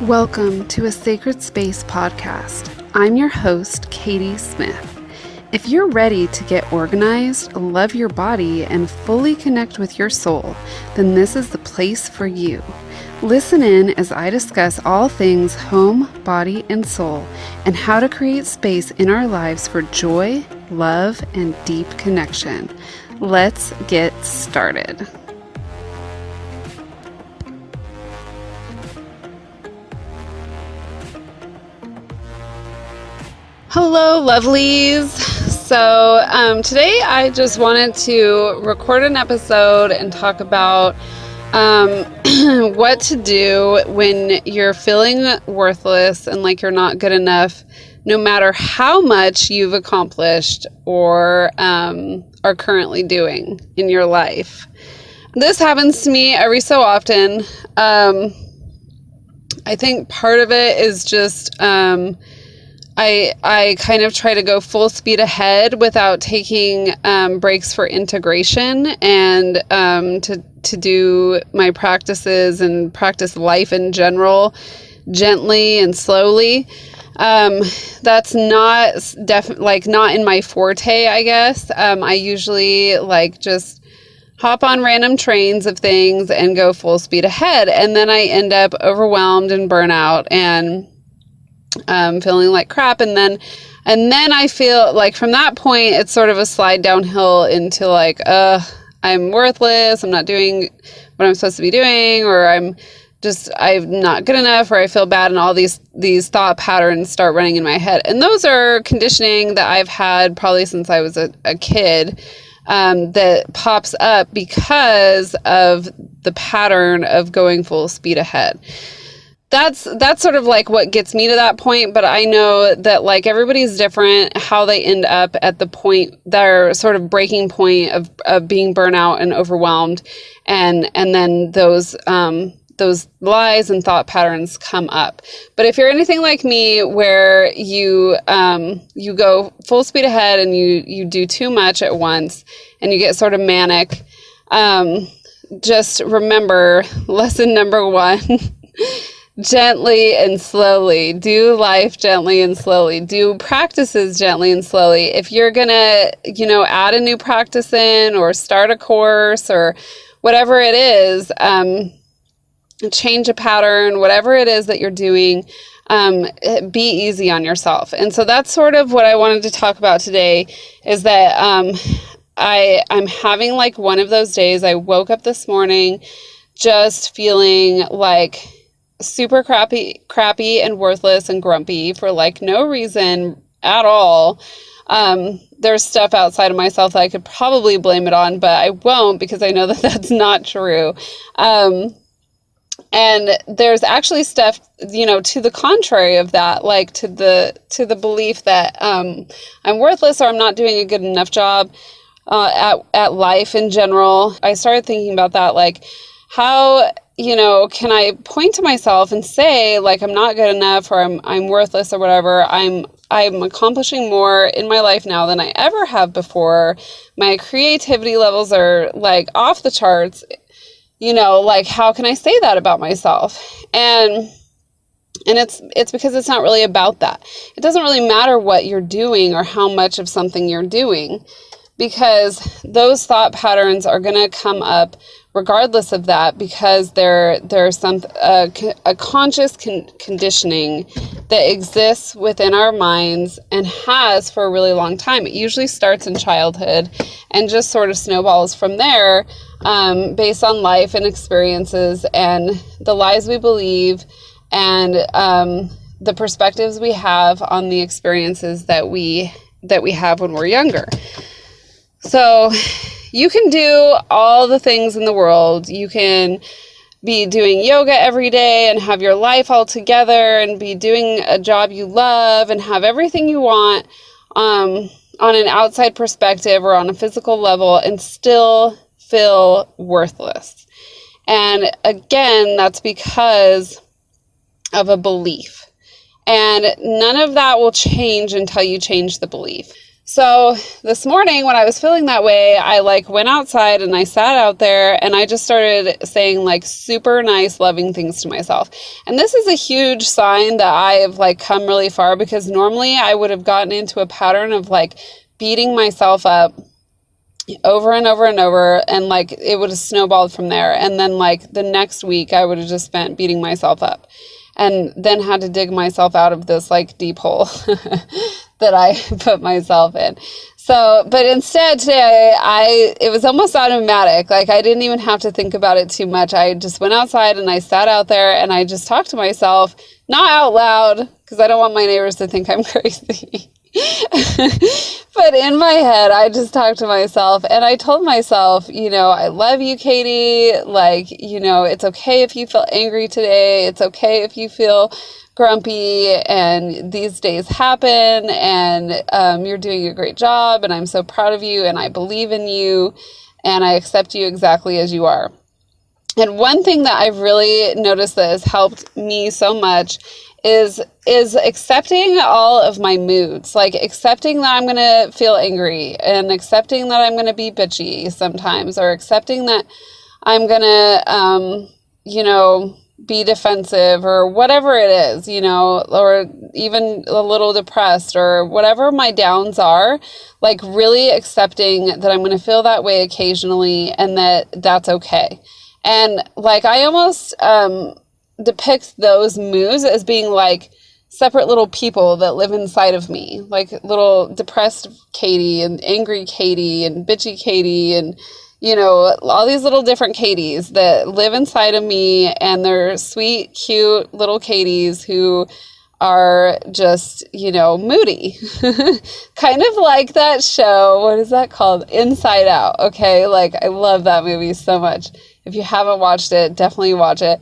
Welcome to a Sacred Space podcast. I'm your host, Katie Smith. If you're ready to get organized, love your body, and fully connect with your soul, then this is the place for you. Listen in as I discuss all things home, body, and soul, and how to create space in our lives for joy, love, and deep connection. Let's get started. Hello, lovelies. So today I just wanted to record an episode and talk about what to do when you're feeling worthless and like you're not good enough, no matter how much you've accomplished or are currently doing in your life. This happens to me every so often. I think part of it is just I kind of try to go full speed ahead without taking breaks for integration and to do my practices and practice life in general gently and slowly. That's not not in my forte, I guess. I usually just hop on random trains of things and go full speed ahead, and then I end up overwhelmed and burnout and feeling like crap, and then I feel like from that point it's sort of a slide downhill into I'm worthless, I'm not doing what I'm supposed to be doing, or I'm not good enough, or I feel bad, and all these thought patterns start running in my head. And those are conditioning that I've had probably since I was a kid, that pops up because of the pattern of going full speed ahead. That's sort of like what gets me to that point, but I know that everybody's different, how they end up at the point, their sort of breaking point of being burnout and overwhelmed, and then those lies and thought patterns come up. But if you're anything like me, where you go full speed ahead and you do too much at once and you get sort of manic, just remember lesson number 1. Gently and slowly. Do life gently and slowly. Do practices gently and slowly. If you're gonna, add a new practice in or start a course or whatever it is, change a pattern, whatever it is that you're doing, be easy on yourself. And so that's sort of what I wanted to talk about today, is that I'm having one of those days. I woke up this morning just feeling super crappy and worthless and grumpy for no reason at all. There's stuff outside of myself that I could probably blame it on, but I won't, because I know that that's not true. And there's actually stuff, to the contrary of that, to the belief that I'm worthless, or I'm not doing a good enough job at life in general. I started thinking about that, how can I point to myself and say I'm not good enough, or I'm worthless, or whatever. I'm accomplishing more in my life now than I ever have before. My creativity levels are off the charts. How can I say that about myself? And it's because it's not really about that. It doesn't really matter what you're doing or how much of something you're doing, because those thought patterns are going to come up regardless of that, because there's a conscious conditioning that exists within our minds and has for a really long time. It usually starts in childhood and just sort of snowballs from there, based on life and experiences and the lies we believe and the perspectives we have on the experiences that we have when we're younger. So you can do all the things in the world. You can be doing yoga every day and have your life all together and be doing a job you love and have everything you want on an outside perspective or on a physical level, and still feel worthless. And again, that's because of a belief. And none of that will change until you change the belief. So this morning when I was feeling that way, I like went outside and I sat out there and I just started saying like super nice, loving things to myself. And this is a huge sign that I have like come really far, because normally I would have gotten into a pattern of like beating myself up over and over and over, and like it would have snowballed from there. And then like the next week I would have just spent beating myself up, and then had to dig myself out of this like deep hole that I put myself in. So, but instead today it was almost automatic. Like I didn't even have to think about it too much. I just went outside and I sat out there and I just talked to myself, not out loud, because I don't want my neighbors to think I'm crazy. But in my head, I just talked to myself and I told myself, I love you, Katie. Like, it's okay if you feel angry today. It's okay if you feel grumpy, and these days happen, and you're doing a great job, and I'm so proud of you, and I believe in you, and I accept you exactly as you are. And one thing that I've really noticed that has helped me so much is accepting all of my moods, like accepting that I'm going to feel angry, and accepting that I'm going to be bitchy sometimes, or accepting that I'm going to, be defensive, or whatever it is, or even a little depressed, or whatever my downs are, like really accepting that I'm going to feel that way occasionally, and that's okay. And like, I almost, depict those moods as being like separate little people that live inside of me, like little depressed Katie and angry Katie and bitchy Katie, and all these little different Katies that live inside of me, and they're sweet, cute little Katies who are just, moody. Kind of like that show, what is that called? Inside Out. Okay, like I love that movie so much. If you haven't watched it, definitely watch it.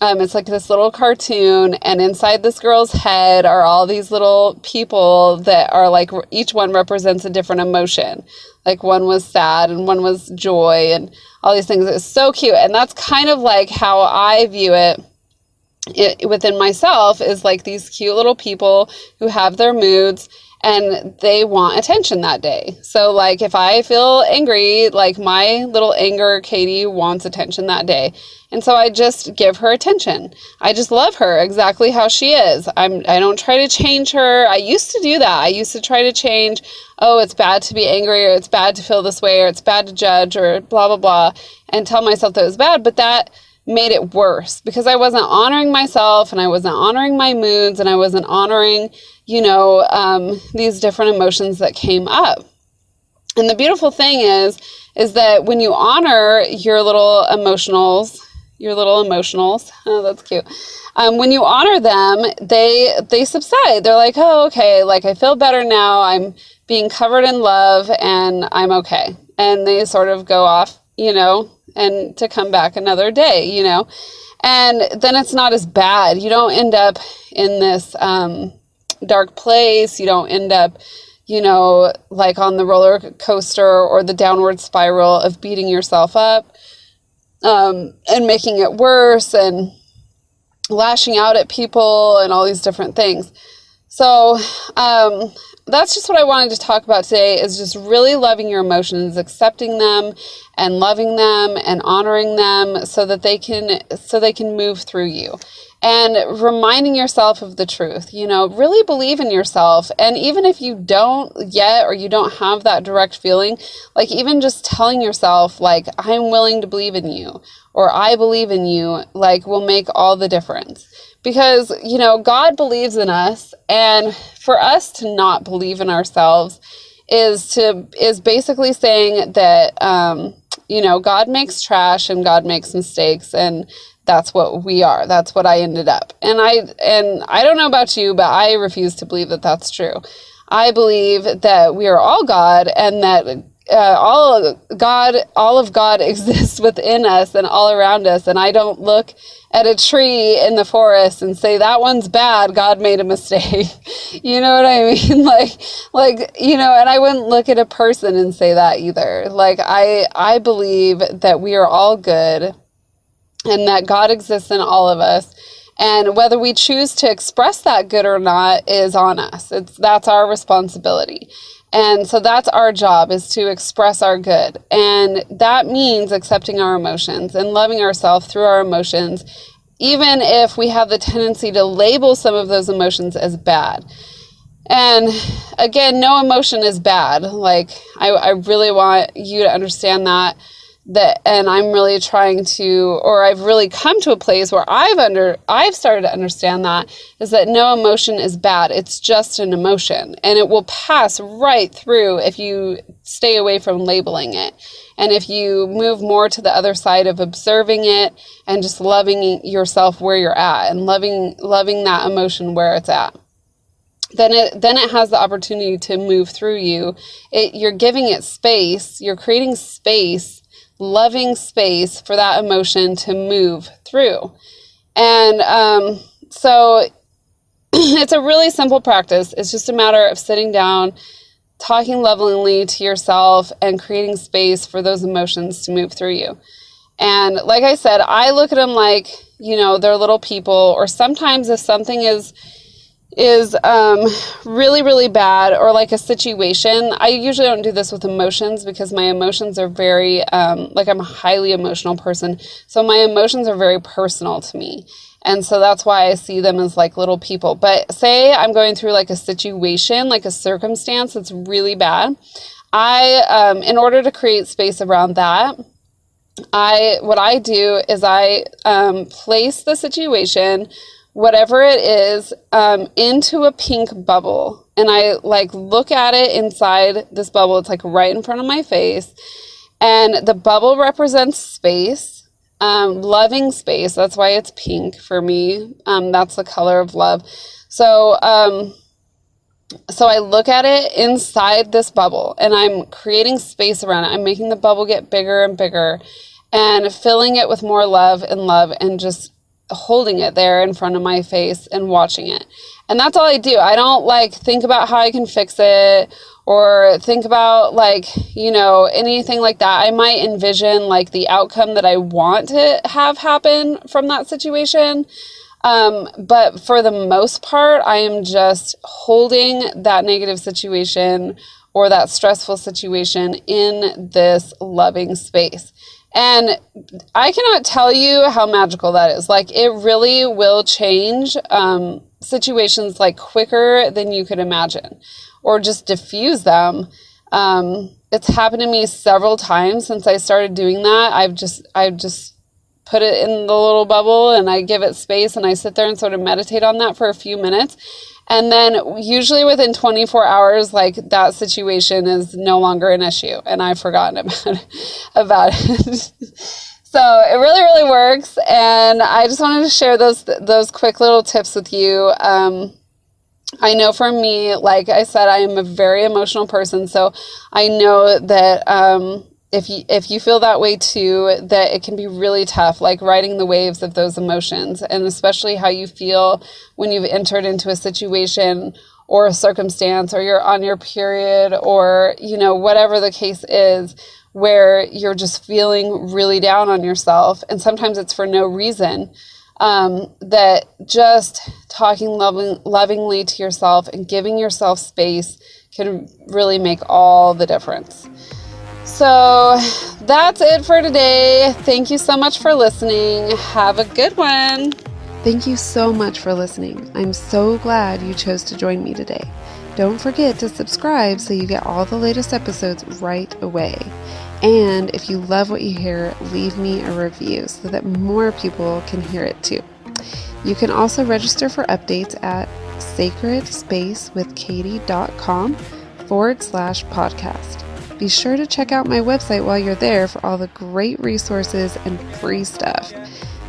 It's like this little cartoon, and inside this girl's head are all these little people that are like, each one represents a different emotion. Like one was sad and one was joy and all these things. It's so cute. And that's kind of like how I view it within myself, is like these cute little people who have their moods and they want attention that day. So like if I feel angry, like my little anger Katie wants attention that day. And so I just give her attention. I just love her exactly how she is. I don't try to change her. I used to do that. I used to try to change, oh, it's bad to be angry, or it's bad to feel this way, or it's bad to judge, or blah, blah, blah, and tell myself that it was bad. But that made it worse, because I wasn't honoring myself, and I wasn't honoring my moods, and I wasn't honoring, these different emotions that came up. And the beautiful thing is that when you honor your little emotionals, oh, that's cute. When you honor them, they subside. They're like, oh, okay, like I feel better now. I'm being covered in love and I'm okay. And they sort of go off, and to come back another day, and then it's not as bad. You don't end up in this dark place. You don't end up, like on the roller coaster or the downward spiral of beating yourself up, and making it worse and lashing out at people and all these different things. So, that's just what I wanted to talk about today, is just really loving your emotions, accepting them and loving them and honoring them so that they can move through you. And reminding yourself of the truth, really believe in yourself. And even if you don't yet, or you don't have that direct feeling, like even just telling yourself, like, I'm willing to believe in you, or I believe in you, like will make all the difference. Because, God believes in us, and for us to not believe in ourselves is basically saying that, God makes trash and God makes mistakes, and that's what we are. That's what I ended up. And I don't know about you, but I refuse to believe that that's true. I believe that we are all God, and that all of God exists within us and all around us. And I don't look at a tree in the forest and say, that one's bad, God made a mistake. You know what I mean? And I wouldn't look at a person and say that either. Like, I believe that we are all good, and that God exists in all of us. And whether we choose to express that good or not is on us. That's our responsibility. And so that's our job, is to express our good. And that means accepting our emotions and loving ourselves through our emotions, even if we have the tendency to label some of those emotions as bad. And again, no emotion is bad. Like, I really want you to understand that, and I'm really trying to, or I've really come to a place where I've started to understand that, is that no emotion is bad. It's just an emotion, and it will pass right through if you stay away from labeling it. And if you move more to the other side of observing it and just loving yourself where you're at, and loving that emotion where it's at, then it has the opportunity to move through you. You're giving it space. You're creating space, loving space for that emotion to move through. And so it's a really simple practice. It's just a matter of sitting down, talking lovingly to yourself, and creating space for those emotions to move through you. And like I said, I look at them like, they're little people. Or sometimes if something is really, really bad, or like a situation, I usually don't do this with emotions, because my emotions are very, I'm a highly emotional person. So my emotions are very personal to me. And so that's why I see them as like little people. But say I'm going through like a situation, like a circumstance that's really bad. In order to create space around that, what I do is I place the situation, whatever it is, into a pink bubble. And I look at it inside this bubble. It's right in front of my face. And the bubble represents space, loving space. That's why it's pink for me. That's the color of love. So I look at it inside this bubble, and I'm creating space around it. I'm making the bubble get bigger and bigger, and filling it with more love, and just holding it there in front of my face and watching it. And that's all I do. I don't think about how I can fix it, or think about anything like that. I might envision the outcome that I want to have happen from that situation. But for the most part, I am just holding that negative situation or that stressful situation in this loving space. And I cannot tell you how magical that is. It really will change situations quicker than you could imagine, or just diffuse them. It's happened to me several times since I started doing that. I've just put it in the little bubble, and I give it space, and I sit there and sort of meditate on that for a few minutes. And then usually within 24 hours, that situation is no longer an issue, and I've forgotten about it. So it really, really works. And I just wanted to share those quick little tips with you. I know for me, like I said, I am a very emotional person. So I know that, if you feel that way too, that it can be really tough, riding the waves of those emotions, and especially how you feel when you've entered into a situation or a circumstance, or you're on your period, or, whatever the case is, where you're just feeling really down on yourself. And sometimes it's for no reason. That just talking lovingly to yourself and giving yourself space can really make all the difference. So that's it for today. Thank you so much for listening. Have a good one. Thank you so much for listening. I'm so glad you chose to join me today. Don't forget to subscribe so you get all the latest episodes right away. And if you love what you hear, leave me a review so that more people can hear it too. You can also register for updates at sacredspacewithkatie.com/podcast. Be sure to check out my website while you're there for all the great resources and free stuff.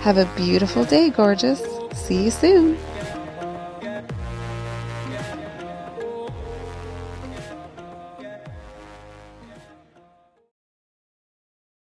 Have a beautiful day, gorgeous. See you soon.